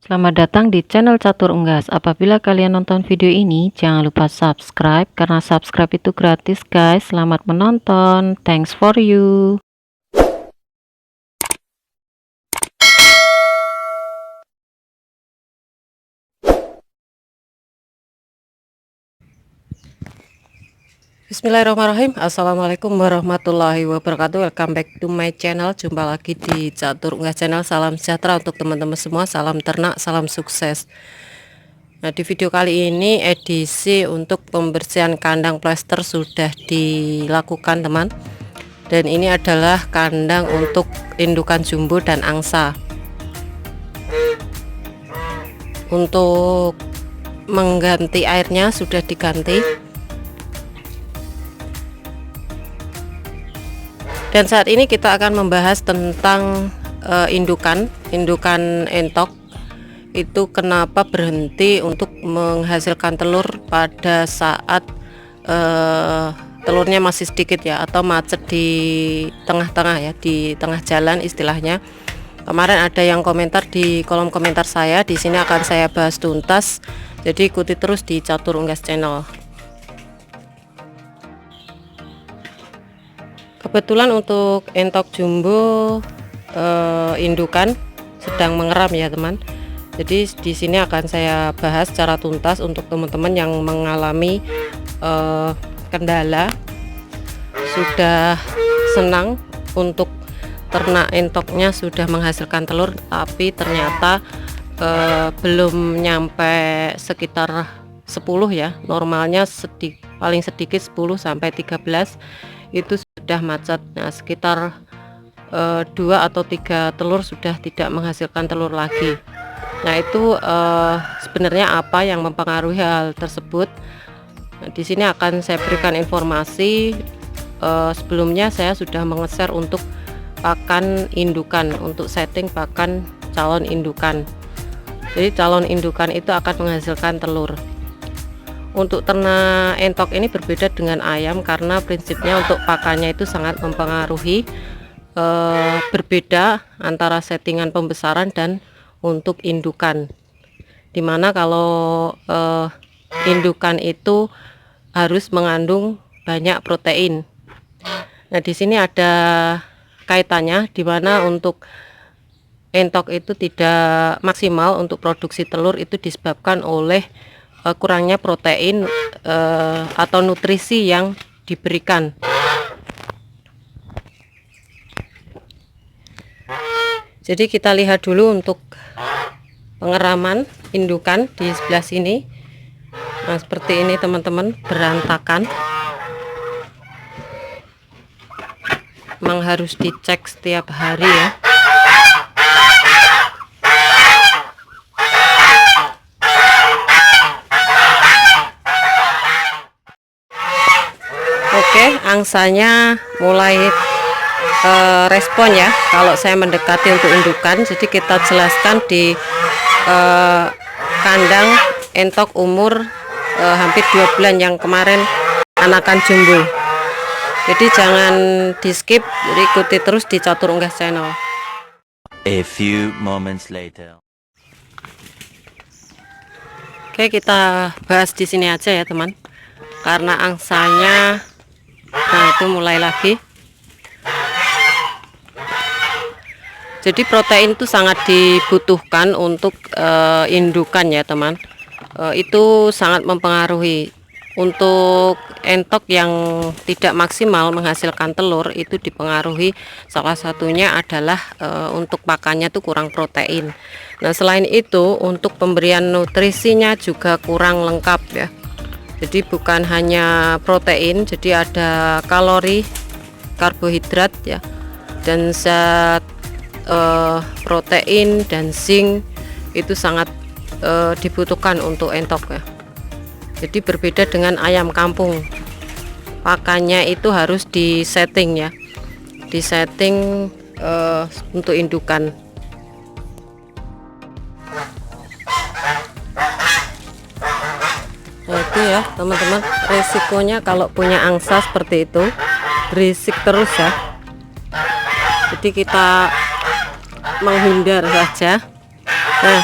Selamat datang di channel Catur Unggas. Apabila kalian nonton video ini, jangan lupa subscribe karena subscribe itu gratis, guys. Selamat menonton. Thanks for you. Bismillahirrahmanirrahim. Assalamualaikum warahmatullahi wabarakatuh. Welcome back to my channel. Jumpa lagi di Catur Unggas channel. Salam sejahtera untuk teman-teman semua. Salam ternak, salam sukses. Nah, di video kali ini edisi untuk pembersihan kandang plester sudah dilakukan, teman. Dan ini adalah kandang untuk indukan jumbo dan angsa. Untuk mengganti airnya sudah diganti. Dan saat ini kita akan membahas tentang indukan entok itu kenapa berhenti untuk menghasilkan telur pada saat telurnya masih sedikit ya, atau macet di tengah-tengah ya, di tengah jalan istilahnya. Kemarin ada yang komentar di kolom komentar saya, di sini akan saya bahas tuntas. Jadi ikuti terus di Catur Unggas channel. Kebetulan untuk entok jumbo indukan sedang mengeram ya, teman. Jadi di sini akan saya bahas secara tuntas untuk teman-teman yang mengalami kendala, sudah senang untuk ternak entoknya sudah menghasilkan telur, tapi ternyata belum nyampe sekitar 10 ya. Normalnya paling sedikit 10 sampai 13 itu sudah macet. Nah, sekitar 2 atau 3 telur sudah tidak menghasilkan telur lagi. Nah, itu sebenarnya apa yang mempengaruhi hal tersebut? Nah, di sini akan saya berikan informasi. Sebelumnya saya sudah menge-share untuk pakan indukan, untuk setting pakan calon indukan. Jadi calon indukan itu akan menghasilkan telur. Untuk ternak entok ini berbeda dengan ayam karena prinsipnya untuk pakannya itu sangat mempengaruhi, berbeda antara settingan pembesaran dan untuk indukan. Dimana kalau indukan itu harus mengandung banyak protein. Nah, di sini ada kaitannya, dimana untuk entok itu tidak maksimal untuk produksi telur itu disebabkan oleh kurangnya protein atau nutrisi yang diberikan. Jadi kita lihat dulu untuk pengeraman indukan di sebelah sini. Nah, seperti ini teman-teman, berantakan. Memang harus dicek setiap hari ya. Oke, angsanya mulai respon ya kalau saya mendekati untuk indukan. Jadi kita jelaskan di kandang entok umur hampir 2 bulan yang kemarin anakan jumbo. Jadi jangan di skip, jadi ikuti terus di Catur Unggas channel. A few moments later. Oke, kita bahas di sini aja ya, teman. Karena angsanya, nah itu mulai lagi. Jadi protein itu sangat dibutuhkan untuk indukan ya, teman. Itu sangat mempengaruhi. Untuk entok yang tidak maksimal menghasilkan telur itu dipengaruhi, salah satunya adalah untuk pakannya itu kurang protein. Nah, selain itu untuk pemberian nutrisinya juga kurang lengkap ya. Jadi bukan hanya protein, jadi ada kalori, karbohidrat ya, dan zat protein dan zinc itu sangat dibutuhkan untuk entok ya. Jadi berbeda dengan ayam kampung, pakannya itu harus disetting ya, disetting untuk indukan. Nah, itu ya teman-teman, resikonya kalau punya angsa seperti itu, berisik terus ya. Jadi kita menghindar saja. Nah,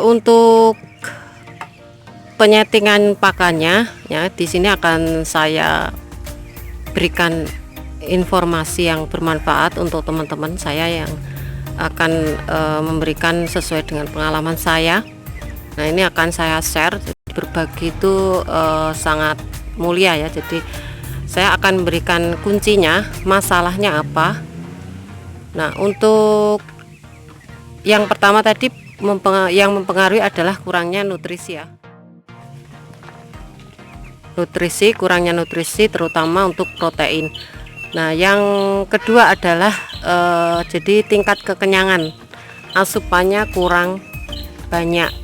Untuk penyetingan pakannya ya, di sini akan saya berikan informasi yang bermanfaat untuk teman-teman saya yang akan memberikan sesuai dengan pengalaman saya. Nah, ini akan saya share. Jadi berbagi itu sangat mulia ya. Jadi saya akan memberikan kuncinya, masalahnya apa. Nah, untuk yang pertama tadi yang mempengaruhi adalah kurangnya nutrisi ya. Kurangnya nutrisi terutama untuk protein. Nah, yang kedua adalah jadi tingkat kekenyangan, asupannya kurang banyak.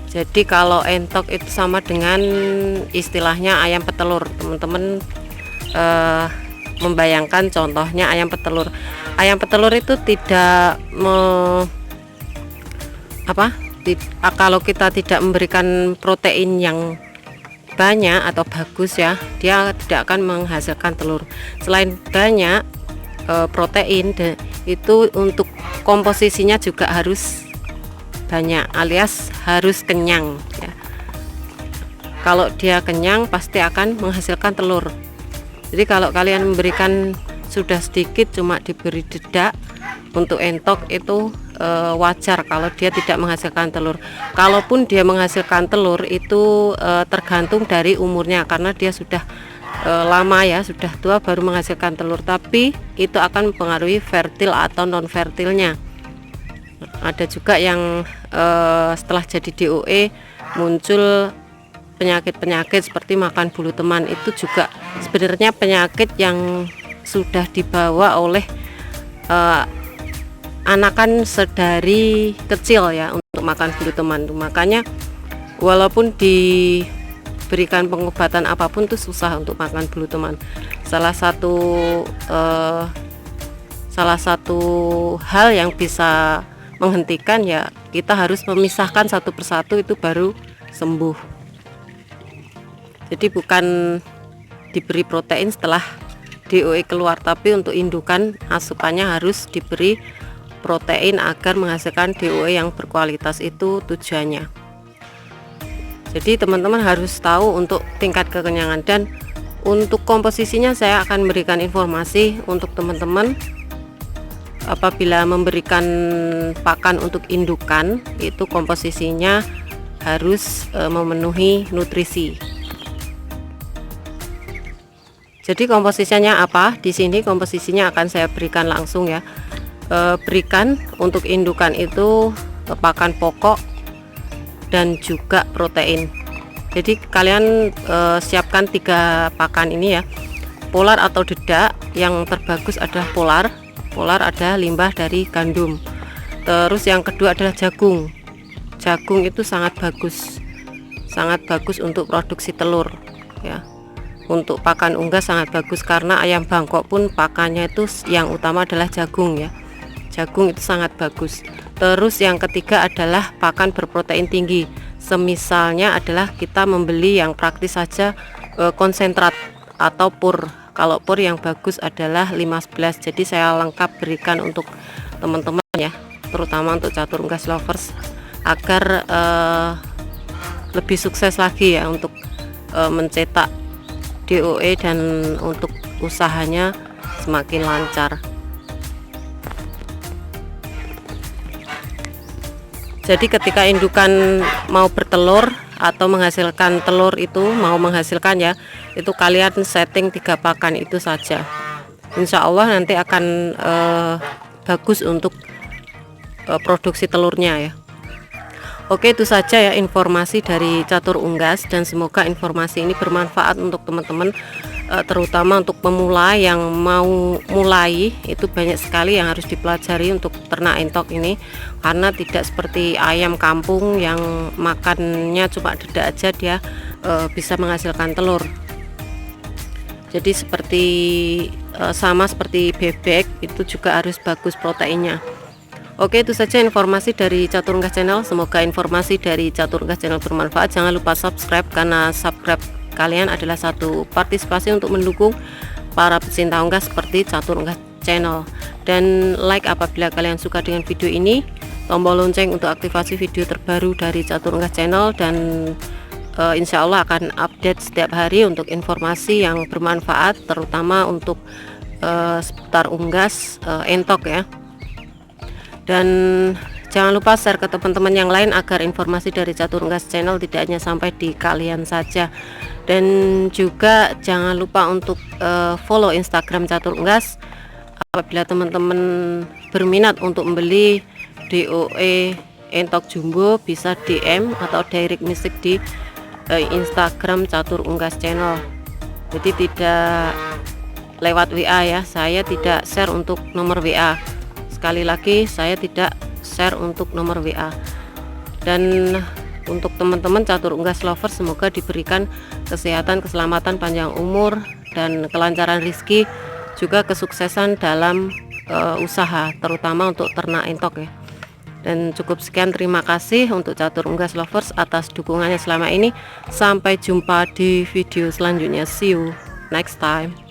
Jadi kalau entok itu sama dengan istilahnya ayam petelur. Teman-teman membayangkan contohnya ayam petelur. Ayam petelur itu tidak kalau kita tidak memberikan protein yang banyak atau bagus ya, dia tidak akan menghasilkan telur. Selain banyak protein, itu untuk komposisinya juga harus banyak, alias harus kenyang ya. Kalau dia kenyang pasti akan menghasilkan telur. Jadi kalau kalian memberikan sudah sedikit, cuma diberi dedak untuk entok, itu wajar kalau dia tidak menghasilkan telur. Kalaupun dia menghasilkan telur itu tergantung dari umurnya, karena dia sudah lama ya, sudah tua baru menghasilkan telur, tapi itu akan mempengaruhi fertil atau non fertilnya. Ada juga yang setelah jadi DOE muncul penyakit-penyakit seperti makan bulu teman. Itu juga sebenarnya penyakit yang sudah dibawa oleh anakan sedari kecil ya, untuk makan bulu teman. Makanya walaupun diberikan pengobatan apapun tuh susah untuk makan bulu teman. Salah satu hal yang bisa menghentikan ya, kita harus memisahkan satu persatu, itu baru sembuh. Jadi bukan diberi protein setelah DOE keluar, tapi untuk indukan asupannya harus diberi protein agar menghasilkan DOE yang berkualitas, itu tujuannya. Jadi teman-teman harus tahu untuk tingkat kekenyangan, dan untuk komposisinya saya akan memberikan informasi untuk teman-teman. Apabila memberikan pakan untuk indukan, itu komposisinya harus memenuhi nutrisi. Jadi komposisinya apa? Di sini komposisinya akan saya berikan langsung ya. Berikan untuk indukan itu pakan pokok dan juga protein. Jadi kalian siapkan 3 pakan ini ya. Polar atau dedak, yang terbagus adalah polar. Polar ada limbah dari gandum. Terus yang kedua adalah jagung. Jagung itu sangat bagus untuk produksi telur ya. Untuk pakan unggas sangat bagus, karena ayam Bangkok pun pakannya itu yang utama adalah jagung ya. Jagung itu sangat bagus. Terus yang ketiga adalah pakan berprotein tinggi. Semisalnya adalah kita membeli yang praktis saja, konsentrat atau pur. Kalau pur yang bagus adalah 511. Jadi saya lengkap berikan untuk teman-teman ya, terutama untuk catur unggas lovers, agar lebih sukses lagi ya untuk mencetak DOE dan untuk usahanya semakin lancar. Jadi ketika indukan mau bertelur atau menghasilkan telur, itu mau menghasilkan ya, itu kalian setting 3 pakan itu saja. Insya Allah nanti akan bagus untuk produksi telurnya ya. Oke, itu saja ya informasi dari catur unggas, dan semoga informasi ini bermanfaat untuk teman-teman, terutama untuk pemula yang mau mulai. Itu banyak sekali yang harus dipelajari untuk ternak entok ini, karena tidak seperti ayam kampung yang makannya cuma dedak aja dia bisa menghasilkan telur. Jadi sama seperti bebek, itu juga harus bagus proteinnya. Oke, itu saja informasi dari Catur Unggas Channel. Semoga informasi dari Catur Unggas Channel bermanfaat. Jangan lupa subscribe, karena subscribe kalian adalah satu partisipasi untuk mendukung para pecinta unggas seperti Catur Unggas Channel. Dan like apabila kalian suka dengan video ini, tombol lonceng untuk aktivasi video terbaru dari Catur Unggas Channel, dan insya Allah akan update setiap hari untuk informasi yang bermanfaat, terutama untuk seputar unggas entok ya. Dan jangan lupa share ke teman-teman yang lain agar informasi dari Catur Unggas Channel tidak hanya sampai di kalian saja. Dan juga jangan lupa untuk follow Instagram Catur Unggas. Apabila teman-teman berminat untuk membeli DOE entok jumbo, bisa DM atau direct message di Instagram Catur Unggas Channel. Jadi tidak lewat WA ya, saya tidak share untuk nomor WA. Sekali lagi, saya tidak share untuk nomor WA. Dan untuk teman-teman Catur Unggas lovers, semoga diberikan kesehatan, keselamatan, panjang umur, dan kelancaran rezeki, juga kesuksesan dalam usaha, terutama untuk ternak entok ya. Dan cukup sekian, terima kasih untuk Catur Unggas lovers atas dukungannya selama ini. Sampai jumpa di video selanjutnya. See you next time.